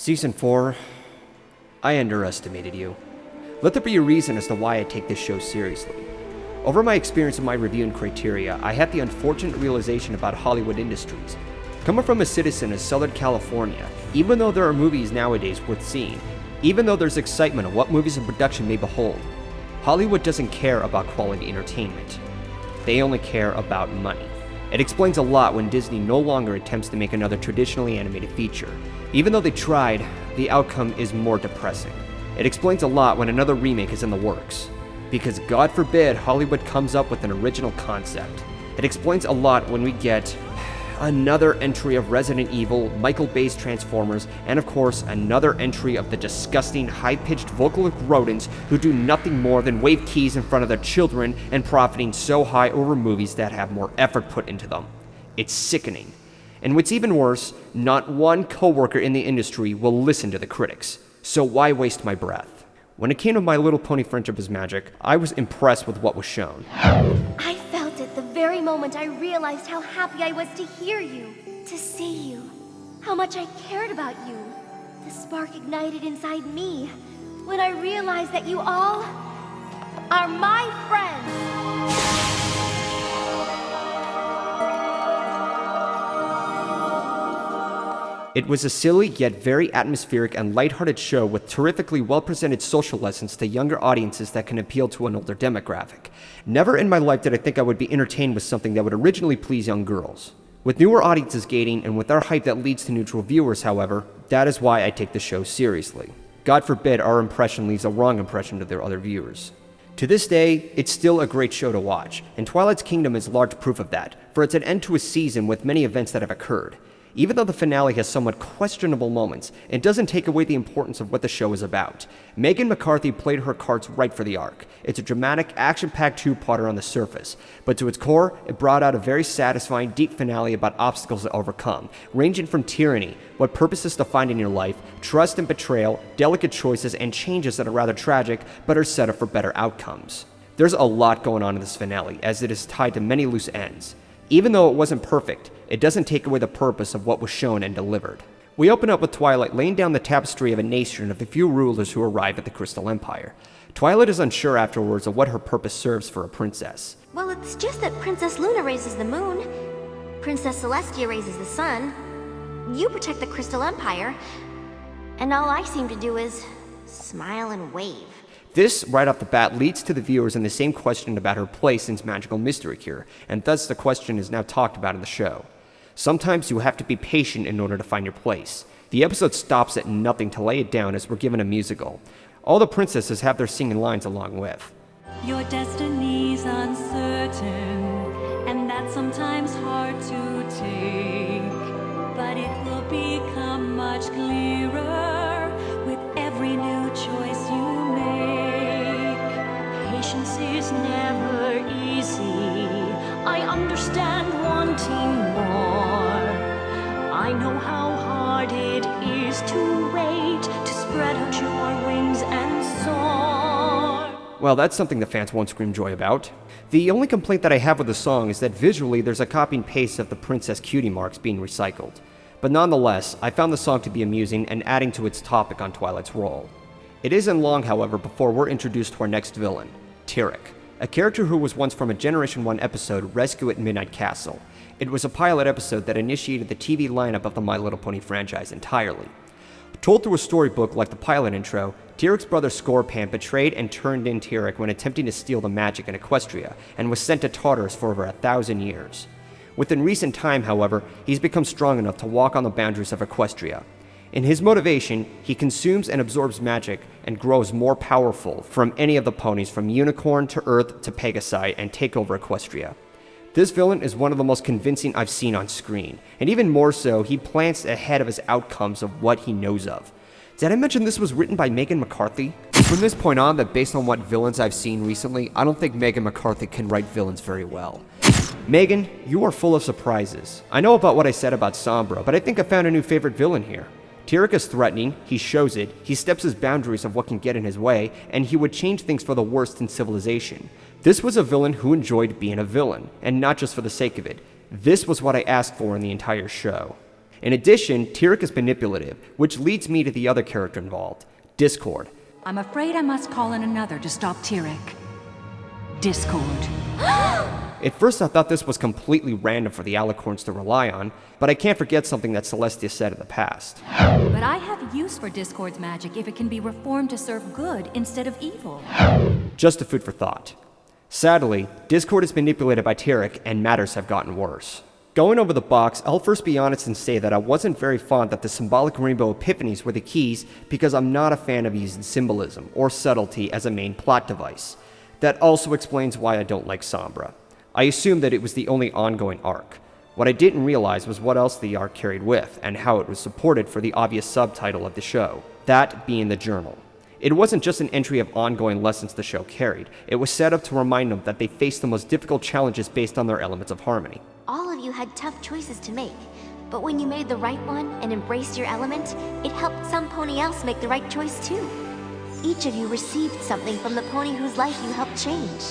Season 4, I underestimated you. Let there be a reason as to why I take this show seriously. Over my experience of my reviewing criteria, I had the unfortunate realization about Hollywood industries. Coming from a citizen of Southern California, even though there are movies nowadays worth seeing, even though there's excitement of what movies and production may behold, Hollywood doesn't care about quality entertainment. They only care about money. It explains a lot when Disney no longer attempts to make another traditionally animated feature. Even though they tried, the outcome is more depressing. It explains a lot when another remake is in the works. Because God forbid Hollywood comes up with an original concept. It explains a lot when we get another entry of Resident Evil, Michael Bay's Transformers, and of course another entry of the disgusting high-pitched vocalic rodents who do nothing more than wave keys in front of their children and profiting so high over movies that have more effort put into them. It's sickening. And what's even worse, not one coworker in the industry will listen to the critics. So why waste my breath? When it came to My Little Pony Friendship is Magic, I was impressed with what was shown. I felt it the very moment I realized how happy I was to hear you, to see you, how much I cared about you. The spark ignited inside me when I realized that you all are my friends. It was a silly yet very atmospheric and lighthearted show with terrifically well-presented social lessons to younger audiences that can appeal to an older demographic. Never in my life did I think I would be entertained with something that would originally please young girls. With newer audiences gaining and with our hype that leads to neutral viewers, however, that is why I take the show seriously. God forbid our impression leaves a wrong impression to their other viewers. To this day, it's still a great show to watch, and Twilight's Kingdom is large proof of that, for it's an end to a season with many events that have occurred. Even though the finale has somewhat questionable moments, it doesn't take away the importance of what the show is about. Megan McCarthy played her cards right for the arc. It's a dramatic, action-packed two-parter on the surface, but to its core, it brought out a very satisfying, deep finale about obstacles to overcome, ranging from tyranny, what purposes to find in your life, trust and betrayal, delicate choices, and changes that are rather tragic, but are set up for better outcomes. There's a lot going on in this finale, as it is tied to many loose ends. Even though it wasn't perfect, it doesn't take away the purpose of what was shown and delivered. We open up with Twilight laying down the tapestry of a nation of the few rulers who arrive at the Crystal Empire. Twilight is unsure afterwards of what her purpose serves for a princess. Well, it's just that Princess Luna raises the moon, Princess Celestia raises the sun, you protect the Crystal Empire, and all I seem to do is smile and wave. This, right off the bat, leads to the viewers in the same question about her place in Magical Mystery Cure, and thus the question is now talked about in the show. Sometimes you have to be patient in order to find your place. The episode stops at nothing to lay it down as we're given a musical. All the princesses have their singing lines along with. Your destiny's uncertain, and that's sometimes hard to take, but it will become much clearer with every new choice you make. Patience is never easy. I understand wanting more. I know how hard it is to wait, to spread out your wings and soar. Well, that's something the fans won't scream joy about. The only complaint that I have with the song is that visually there's a copy and paste of the Princess Cutie marks being recycled. But nonetheless, I found the song to be amusing and adding to its topic on Twilight's role. It isn't long, however, before we're introduced to our next villain, Tyrek, a character who was once from a Generation 1 episode, Rescue at Midnight Castle. It was a pilot episode that initiated the TV lineup of the My Little Pony franchise entirely. Told through a storybook like the pilot intro, Tyrek's brother Scorpan betrayed and turned in Tyrek when attempting to steal the magic in Equestria, and was sent to Tartarus for over 1,000 years. Within recent time, however, he's become strong enough to walk on the boundaries of Equestria. In his motivation, he consumes and absorbs magic and grows more powerful from any of the ponies from Unicorn to Earth to Pegasi and take over Equestria. This villain is one of the most convincing I've seen on screen, and even more so, he plans ahead of his outcomes of what he knows of. Did I mention this was written by Megan McCarthy? From this point on, that based on what villains I've seen recently, I don't think Megan McCarthy can write villains very well. Megan, you are full of surprises. I know about what I said about Sombra, but I think I found a new favorite villain here. Tyrek is threatening, he shows it, he steps his boundaries of what can get in his way, and he would change things for the worst in civilization. This was a villain who enjoyed being a villain, and not just for the sake of it. This was what I asked for in the entire show. In addition, Tyrek is manipulative, which leads me to the other character involved, Discord. I'm afraid I must call in another to stop Tyrek. Discord. At first I thought this was completely random for the Alicorns to rely on, but I can't forget something that Celestia said in the past. But I have use for Discord's magic if it can be reformed to serve good instead of evil. Just a food for thought. Sadly, Discord is manipulated by Tyrek, and matters have gotten worse. Going over the box, I'll first be honest and say that I wasn't very fond that the symbolic rainbow epiphanies were the keys because I'm not a fan of using symbolism or subtlety as a main plot device. That also explains why I don't like Sombra. I assumed that it was the only ongoing arc. What I didn't realize was what else the arc carried with, and how it was supported for the obvious subtitle of the show, that being the journal. It wasn't just an entry of ongoing lessons the show carried, it was set up to remind them that they faced the most difficult challenges based on their elements of harmony. All of you had tough choices to make, but when you made the right one and embraced your element, it helped some pony else make the right choice too. Each of you received something from the pony whose life you helped change.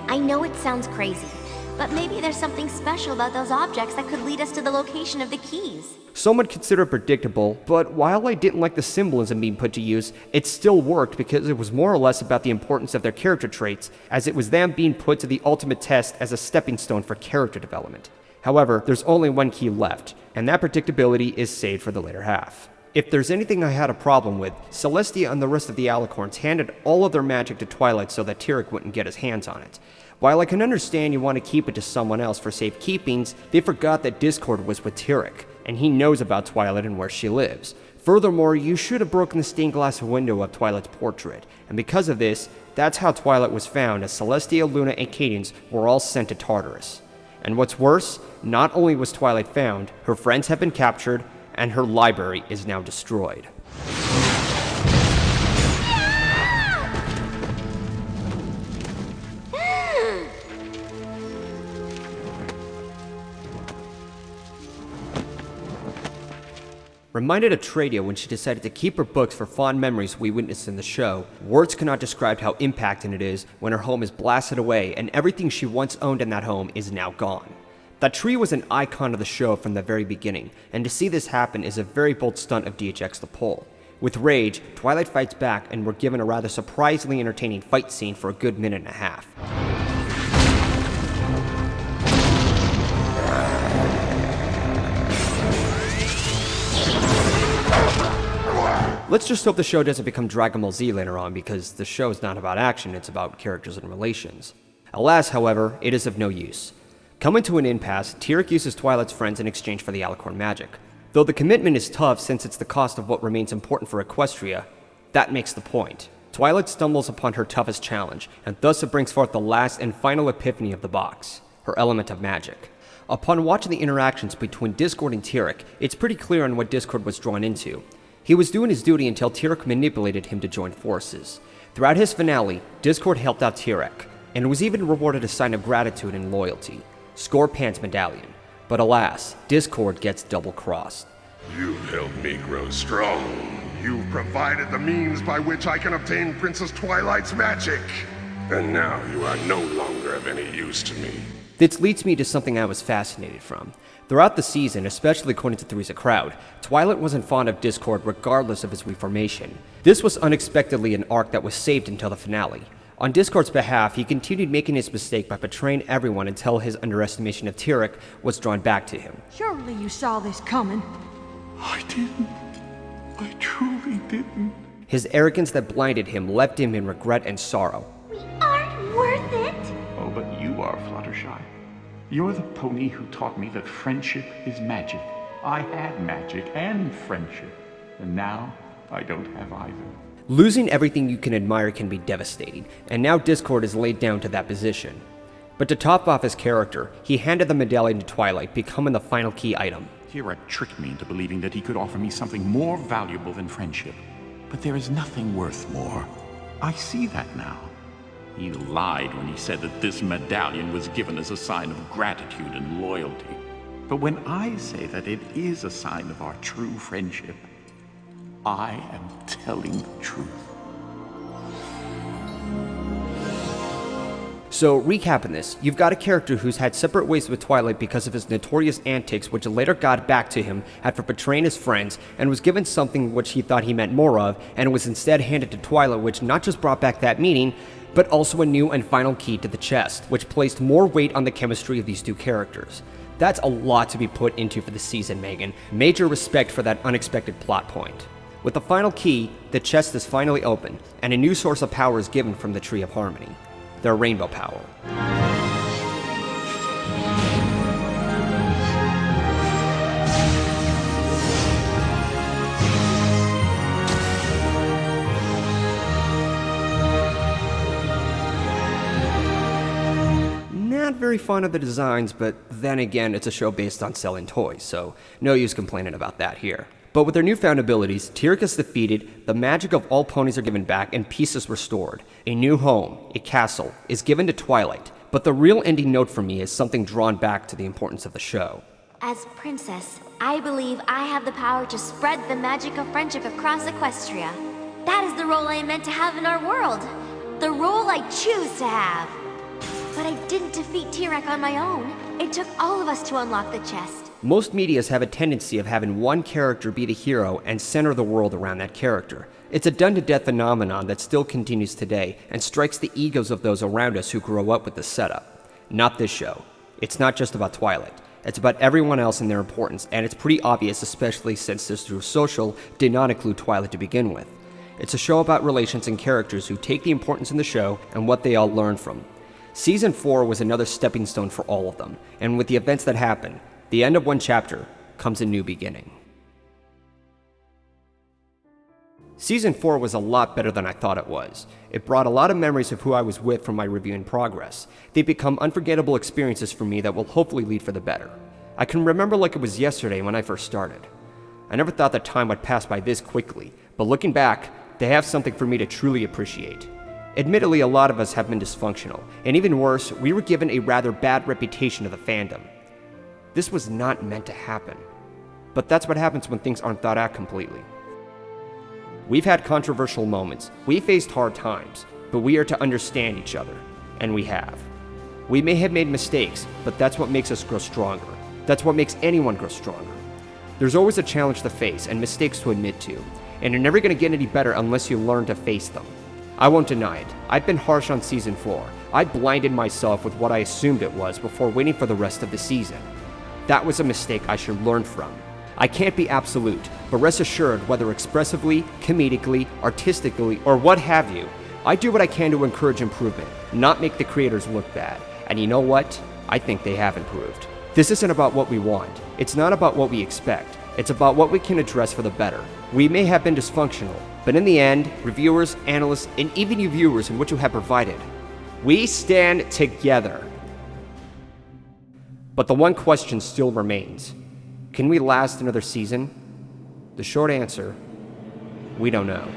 I know it sounds crazy, but maybe there's something special about those objects that could lead us to the location of the keys. Some would consider it predictable, but while I didn't like the symbolism being put to use, it still worked because it was more or less about the importance of their character traits, as it was them being put to the ultimate test as a stepping stone for character development. However, there's only one key left, and that predictability is saved for the later half. If there's anything I had a problem with, Celestia and the rest of the Alicorns handed all of their magic to Twilight so that Tyrek wouldn't get his hands on it. While I can understand you want to keep it to someone else for safekeepings, they forgot that Discord was with Tyrek, and he knows about Twilight and where she lives. Furthermore, you should have broken the stained glass window of Twilight's portrait, and because of this, that's how Twilight was found, as Celestia, Luna, and Cadence were all sent to Tartarus. And what's worse, not only was Twilight found, her friends have been captured, and her library is now destroyed. Reminded of Tradia when she decided to keep her books for fond memories we witnessed in the show, words cannot describe how impacting it is when her home is blasted away and everything she once owned in that home is now gone. That tree was an icon of the show from the very beginning, and to see this happen is a very bold stunt of DHX to pull. With rage, Twilight fights back and we're given a rather surprisingly entertaining fight scene for a good minute and a half. Let's just hope the show doesn't become Dragon Ball Z later on, because the show is not about action, it's about characters and relations. Alas, however, it is of no use. Coming to an impasse, Tyrek uses Twilight's friends in exchange for the Alicorn magic. Though the commitment is tough since it's the cost of what remains important for Equestria, that makes the point. Twilight stumbles upon her toughest challenge, and thus it brings forth the last and final epiphany of the box, her element of magic. Upon watching the interactions between Discord and Tyrek, it's pretty clear on what Discord was drawn into. He was doing his duty until Tyrek manipulated him to join forces. Throughout his finale, Discord helped out Tyrek, and was even rewarded a sign of gratitude and loyalty, Scorpan's medallion. But alas, Discord gets double-crossed. You've helped me grow strong. You've provided the means by which I can obtain Princess Twilight's magic. And now you are no longer of any use to me. This leads me to something I was fascinated from. Throughout the season, especially according to Three's a Crowd, Twilight wasn't fond of Discord regardless of his reformation. This was unexpectedly an arc that was saved until the finale. On Discord's behalf, he continued making his mistake by betraying everyone until his underestimation of Tyrek was drawn back to him. Surely you saw this coming. I didn't. I truly didn't. His arrogance that blinded him left him in regret and sorrow. We aren't worth it! Oh, but you are, Fluttershy. You're the pony who taught me that friendship is magic. I had magic and friendship, and now I don't have either. Losing everything you can admire can be devastating, and now Discord is laid down to that position. But to top off his character, he handed the medallion to Twilight, becoming the final key item. Kira tricked me into believing that he could offer me something more valuable than friendship. But there is nothing worth more. I see that now. He lied when he said that this medallion was given as a sign of gratitude and loyalty. But when I say that it is a sign of our true friendship, I am telling the truth. So, recapping this, you've got a character who's had separate ways with Twilight because of his notorious antics, which later got back to him after betraying his friends, and was given something which he thought he meant more of, and was instead handed to Twilight, which not just brought back that meaning, but also a new and final key to the chest, which placed more weight on the chemistry of these two characters. That's a lot to be put into for the season, Megan. Major respect for that unexpected plot point. With the final key, the chest is finally open, and a new source of power is given from the Tree of Harmony. Their rainbow power. Not very fond of the designs, but then again, it's a show based on selling toys, so no use complaining about that here. But with their newfound abilities, Tyrek is defeated, the magic of all ponies are given back, and peace is restored. A new home, a castle, is given to Twilight. But the real ending note for me is something drawn back to the importance of the show. As princess, I believe I have the power to spread the magic of friendship across Equestria. That is the role I am meant to have in our world. The role I choose to have. But I didn't defeat Tyrek on my own. It took all of us to unlock the chest. Most medias have a tendency of having one character be the hero and center the world around that character. It's a done-to-death phenomenon that still continues today and strikes the egos of those around us who grow up with the setup. Not this show. It's not just about Twilight. It's about everyone else and their importance, and it's pretty obvious, especially since Sister Social did not include Twilight to begin with. It's a show about relations and characters who take the importance in the show and what they all learn from. Season 4 was another stepping stone for all of them, and with the events that happened, the end of one chapter comes a new beginning. Season 4 was a lot better than I thought it was. It brought a lot of memories of who I was with from my review in progress. They become unforgettable experiences for me that will hopefully lead for the better. I can remember like it was yesterday when I first started. I never thought that time would pass by this quickly, but looking back, they have something for me to truly appreciate. Admittedly, a lot of us have been dysfunctional, and even worse, we were given a rather bad reputation of the fandom. This was not meant to happen. But that's what happens when things aren't thought out completely. We've had controversial moments, we faced hard times, but we are to understand each other, and we have. We may have made mistakes, but that's what makes us grow stronger. That's what makes anyone grow stronger. There's always a challenge to face and mistakes to admit to, and you're never going to get any better unless you learn to face them. I won't deny it, I've been harsh on Season 4. I blinded myself with what I assumed it was before waiting for the rest of the season. That was a mistake I should learn from. I can't be absolute, but rest assured, whether expressively, comedically, artistically, or what have you, I do what I can to encourage improvement, not make the creators look bad. And you know what? I think they have improved. This isn't about what we want. It's not about what we expect. It's about what we can address for the better. We may have been dysfunctional, but in the end, reviewers, analysts, and even you viewers in what you have provided, we stand together. But the one question still remains. Can we last another season? The short answer, we don't know.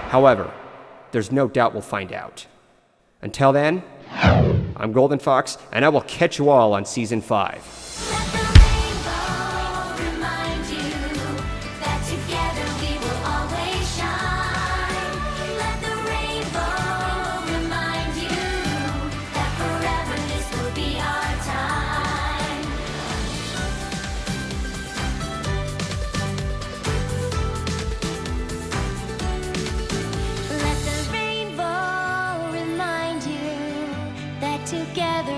However, there's no doubt we'll find out. Until then, I'm GoldenFox, and I will catch you all on Season 5. Together